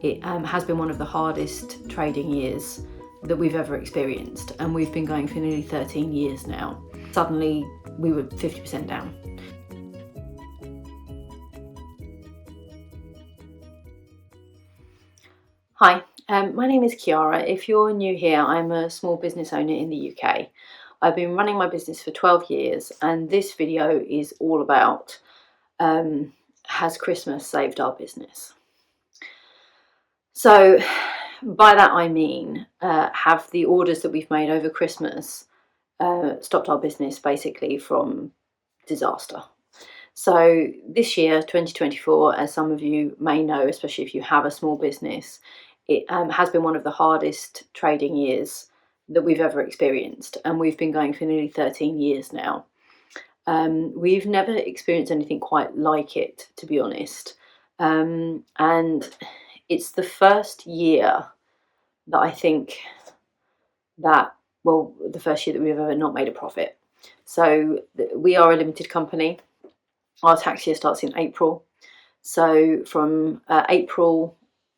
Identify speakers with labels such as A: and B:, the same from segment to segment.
A: It has been one of the hardest trading years that we've ever experienced, and we've been going for nearly 13 years now. Suddenly we were 50% down. Hi, my name is Chiara. If you're new here, I'm a small business owner in the UK. I've been running my business for 12 years, and this video is all about has Christmas saved our business? So by that I mean, have the orders that we've made over Christmas stopped our business basically from disaster? So this year, 2024, as some of you may know, especially if you have a small business, it has been one of the hardest trading years that we've ever experienced, and we've been going for nearly 13 years now. We've never experienced anything quite like it, to be honest, and it's the first year that I think that, well, the first year that we've ever not made a profit. So we are a limited company. Our tax year starts in April. So from April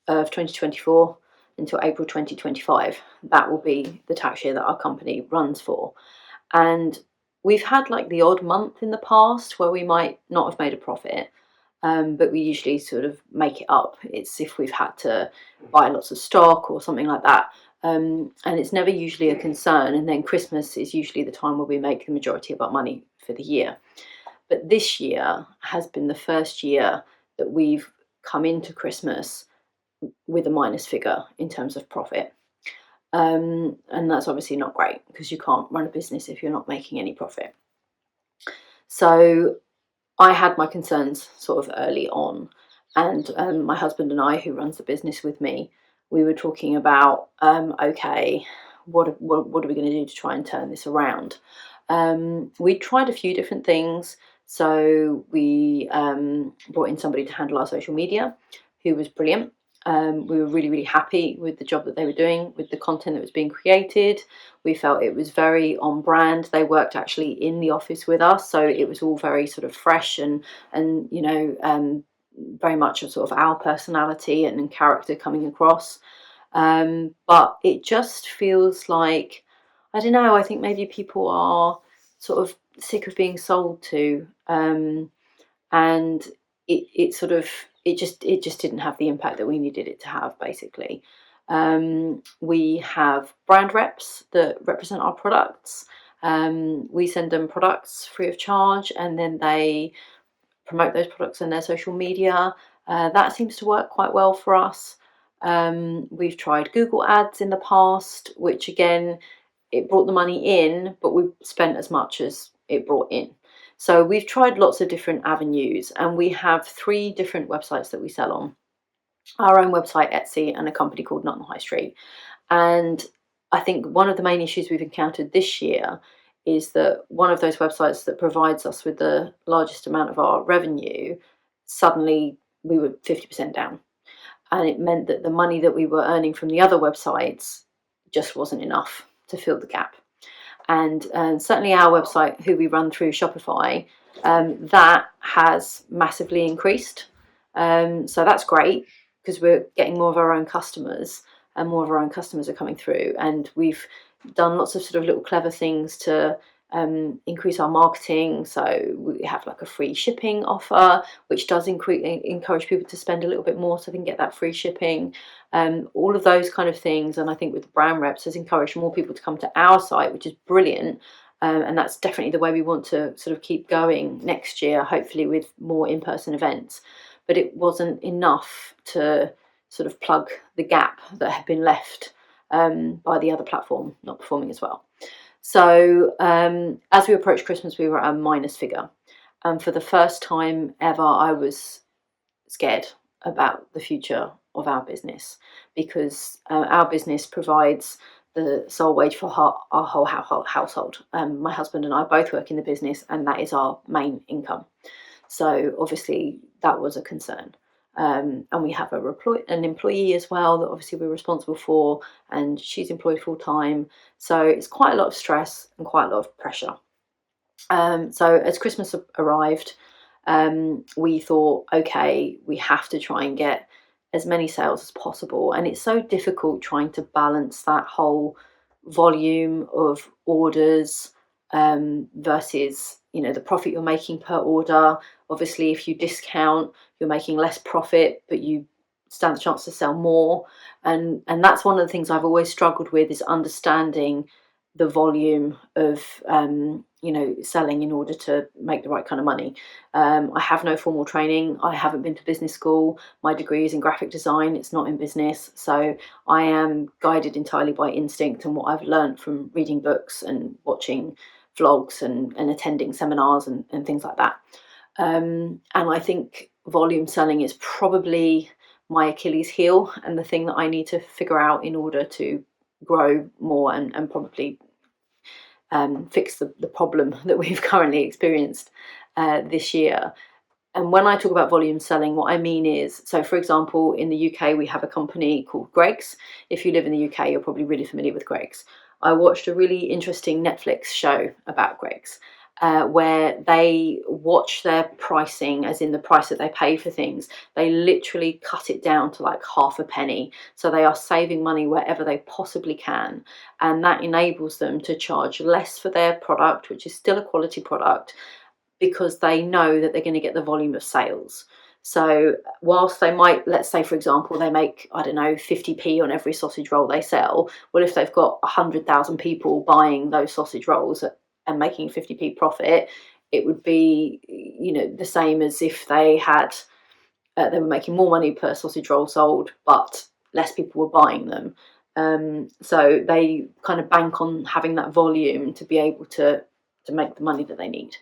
A: of 2024 until April 2025, that will be the tax year that our company runs for. And we've had like the odd month in the past where we might not have made a profit, but we usually sort of make it up. It's if we've had to buy lots of stock or something like that. And it's never usually a concern. And then Christmas is usually the time where we make the majority of our money for the year. But this year has been the first year that we've come into Christmas with a minus figure in terms of profit. And that's obviously not great because you can't run a business if you're not making any profit. So I had my concerns sort of early on, and my husband and I, who runs the business with me, we were talking about, okay, what are we going to do to try and turn this around? We tried a few different things. So we brought in somebody to handle our social media, who was brilliant. We were really, really happy with the job that they were doing, with the content that was being created. We felt it was very on brand. They worked actually in the office with us, so it was all very sort of fresh and you know, very much of sort of our personality and character coming across. But it just feels like, I don't know, I think maybe people are sort of sick of being sold to, and it sort of it just didn't have the impact that we needed it to have, basically. We have brand reps that represent our products. We send them products free of charge, and then they promote those products on their social media. That seems to work quite well for us. We've tried Google ads in the past, which again, it brought the money in, but we spent as much as it brought in. So we've tried lots of different avenues, and we have 3 different websites that we sell on. Our own website, Etsy, and a company called Not on High Street. And I think one of the main issues we've encountered this year is that one of those websites that provides us with the largest amount of our revenue, suddenly we were 50% down. And it meant that the money that we were earning from the other websites just wasn't enough to fill the gap. And certainly our website, who we run through Shopify, that has massively increased. So that's great because we're getting more of our own customers, and more of our own customers are coming through. And we've done lots of sort of little clever things to increase our marketing. So we have like a free shipping offer, which does encourage people to spend a little bit more so they can get that free shipping. All of those kind of things. And I think with the brand reps has encouraged more people to come to our site, which is brilliant. And that's definitely the way we want to sort of keep going next year, hopefully with more in-person events. But it wasn't enough to sort of plug the gap that had been left by the other platform not performing as well. So as we approached Christmas, we were at a minus figure. And for the first time ever, I was scared about the future of our business, because our business provides the sole wage for our whole household. My husband and I both work in the business, and that is our main income. So obviously that was a concern. And we have an employee as well that obviously we're responsible for, and she's employed full time. So it's quite a lot of stress and quite a lot of pressure. So as Christmas arrived, we thought, okay, we have to try and get as many sales as possible. And it's so difficult trying to balance that whole volume of orders versus the profit you're making per order. Obviously, if you discount, you're making less profit, but you stand a chance to sell more. And that's one of the things I've always struggled with, is understanding the volume of selling in order to make the right kind of money. I have no formal training. I haven't been to business school. My degree is in graphic design. It's not in business. So I am guided entirely by instinct and what I've learned from reading books and watching vlogs and attending seminars and things like that. And I think volume selling is probably my Achilles heel, and the thing that I need to figure out in order to grow more and probably fix the problem that we've currently experienced this year. And when I talk about volume selling, what I mean is, so for example, in the UK, we have a company called Greggs. If you live in the UK, you're probably really familiar with Greggs. I watched a really interesting Netflix show about Greggs, where they watch their pricing, as in the price that they pay for things. They literally cut it down to like half a penny. So they are saving money wherever they possibly can. And that enables them to charge less for their product, which is still a quality product, because they know that they're going to get the volume of sales. So whilst they might, let's say, for example, they make, I don't know, 50p on every sausage roll they sell. Well, if they've got 100,000 people buying those sausage rolls and making 50p profit, it would be, the same as if they had, they were making more money per sausage roll sold, but less people were buying them. So they kind of bank on having that volume to be able to make the money that they need.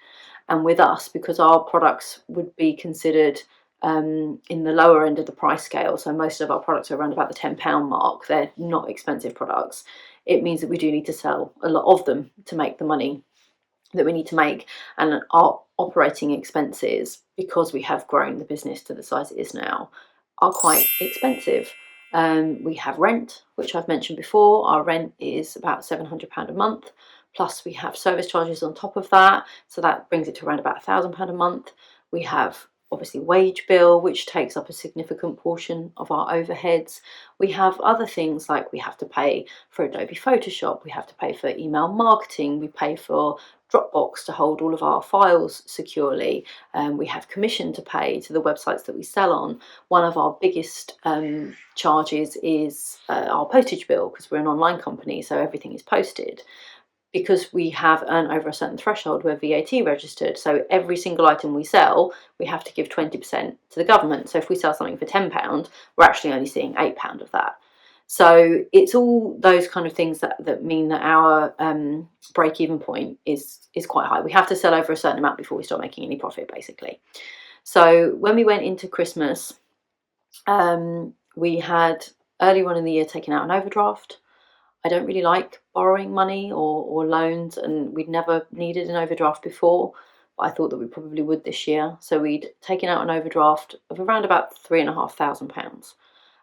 A: And with us, because our products would be considered in the lower end of the price scale, so most of our products are around about the £10 mark, they're not expensive products, it means that we do need to sell a lot of them to make the money that we need to make. And our operating expenses, because we have grown the business to the size it is now, are quite expensive. We have rent, which I've mentioned before. Our rent is about £700 a month. Plus we have service charges on top of that. So that brings it to around about £1,000 a month. We have obviously wage bill, which takes up a significant portion of our overheads. We have other things like we have to pay for Adobe Photoshop. We have to pay for email marketing. We pay for Dropbox to hold all of our files securely. We have commission to pay to the websites that we sell on. One of our biggest charges is our postage bill, because we're an online company, so everything is posted. Because we have earned over a certain threshold, we're VAT registered. So every single item we sell, we have to give 20% to the government. So if we sell something for £10, we're actually only seeing £8 of that. So it's all those kind of things that mean that our break-even point is quite high. We have to sell over a certain amount before we start making any profit, basically. So when we went into Christmas, we had early on in the year taken out an overdraft. I don't really like borrowing money or loans, and we'd never needed an overdraft before, but I thought that we probably would this year. So we'd taken out an overdraft of around about £3,500,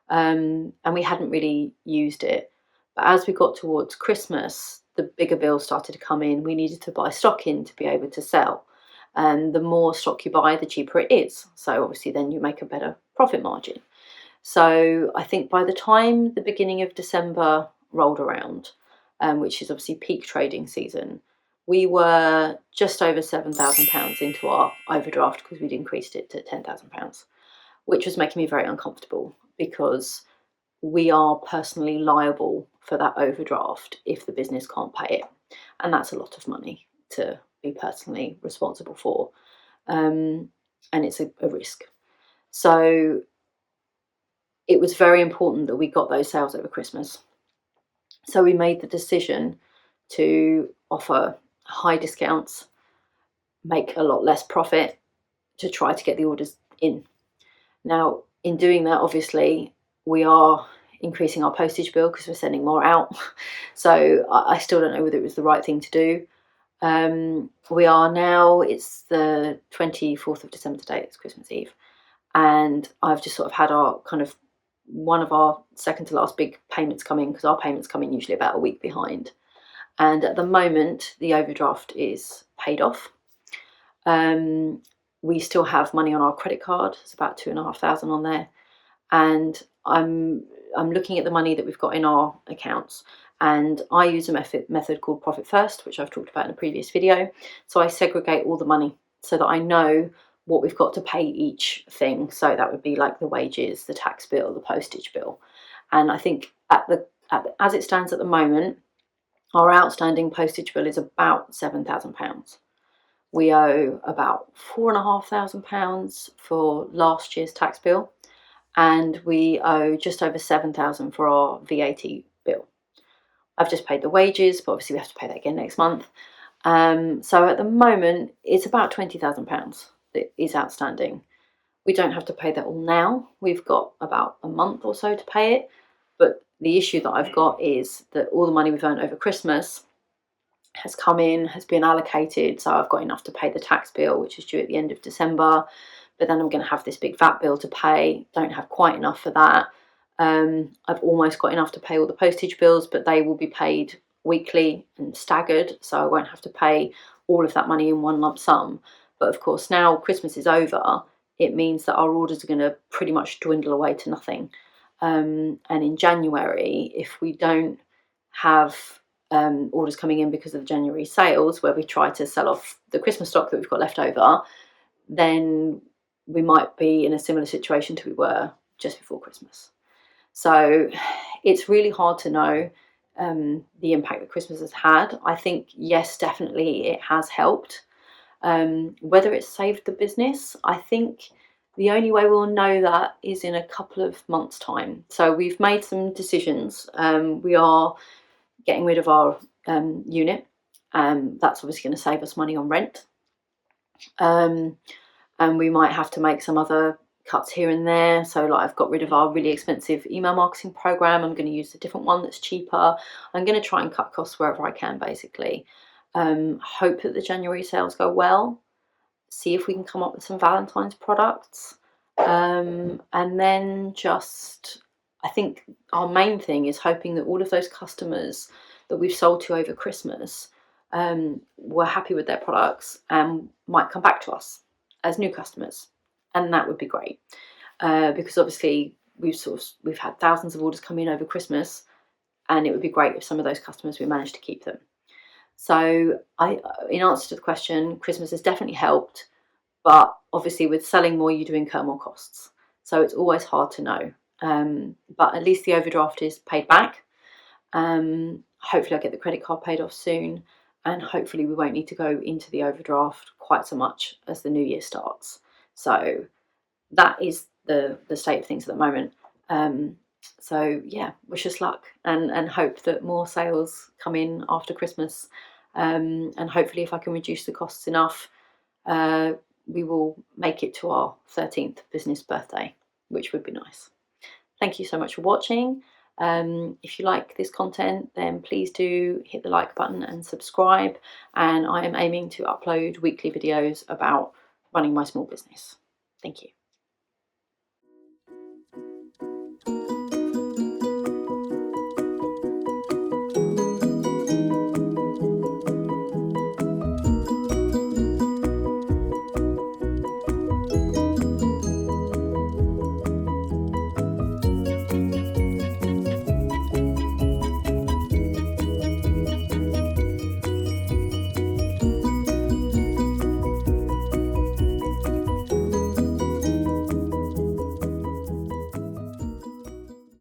A: and we hadn't really used it. But as we got towards Christmas, the bigger bills started to come in. We needed to buy stock in to be able to sell, and the more stock you buy, the cheaper it is. So obviously then you make a better profit margin. So I think by the time the beginning of December rolled around, which is obviously peak trading season, we were just over £7,000 into our overdraft, because we'd increased it to £10,000, which was making me very uncomfortable, because we are personally liable for that overdraft if the business can't pay it, and that's a lot of money to be personally responsible for, and it's a risk. So it was very important that we got those sales over Christmas. So we made the decision to offer high discounts, make a lot less profit, to try to get the orders in. Now, in doing that, obviously, we are increasing our postage bill because we're sending more out. So I still don't know whether it was the right thing to do. We are now, it's the 24th of December today, it's Christmas Eve. And I've just sort of had our kind of one of our second to last big payments come in, because our payments come in usually about a week behind. And at the moment, the overdraft is paid off. We still have money on our credit card. It's about £2,500 on there. and I'm looking at the money that we've got in our accounts, and I use a method called Profit First, which I've talked about in a previous video. So I segregate all the money so that I know what we've got to pay each thing. So that would be like the wages, the tax bill, the postage bill. And I think as it stands at the moment, our outstanding postage bill is about £7,000. We owe about £4,500 for last year's tax bill, and we owe just over £7,000 for our VAT bill. I've just paid the wages, but obviously we have to pay that again next month. So at the moment, it's about £20,000 that is outstanding. We don't have to pay that all now. We've got about a month or so to pay it. But the issue that I've got is that all the money we've earned over Christmas has come in, has been allocated. So I've got enough to pay the tax bill, which is due at the end of December. But then I'm going to have this big VAT bill to pay. Don't have quite enough for that. I've almost got enough to pay all the postage bills, but they will be paid weekly and staggered, so I won't have to pay all of that money in one lump sum. But of course, now Christmas is over, it means that our orders are going to pretty much dwindle away to nothing. And in January, if we don't have orders coming in because of the January sales, where we try to sell off the Christmas stock that we've got left over, then we might be in a similar situation to we were just before Christmas. So it's really hard to know the impact that Christmas has had. I think, yes, definitely it has helped. Whether it's saved the business, I think the only way we'll know that is in a couple of months' time. So we've made some decisions. We are getting rid of our unit. That's obviously going to save us money on rent. And we might have to make some other cuts here and there. So like I've got rid of our really expensive email marketing program. I'm going to use a different one that's cheaper. I'm going to try and cut costs wherever I can, basically. Hope that the January sales go well. See if we can come up with some Valentine's products. And then just, I think our main thing is hoping that all of those customers that we've sold to over Christmas were happy with their products and might come back to us as new customers. And that would be great, because obviously we've had thousands of orders come in over Christmas, and it would be great if some of those customers we managed to keep them. So in answer to the question, Christmas has definitely helped, but obviously with selling more, you do incur more costs. So it's always hard to know. But at least the overdraft is paid back. Hopefully I'll get the credit card paid off soon, and hopefully we won't need to go into the overdraft quite so much as the new year starts. So that is the state of things at the moment. So yeah, wish us luck and hope that more sales come in after Christmas. And hopefully if I can reduce the costs enough, we will make it to our 13th business birthday, which would be nice. Thank you so much for watching. If you like this content, then please do hit the like button and subscribe. And I am aiming to upload weekly videos about running my small business. Thank you.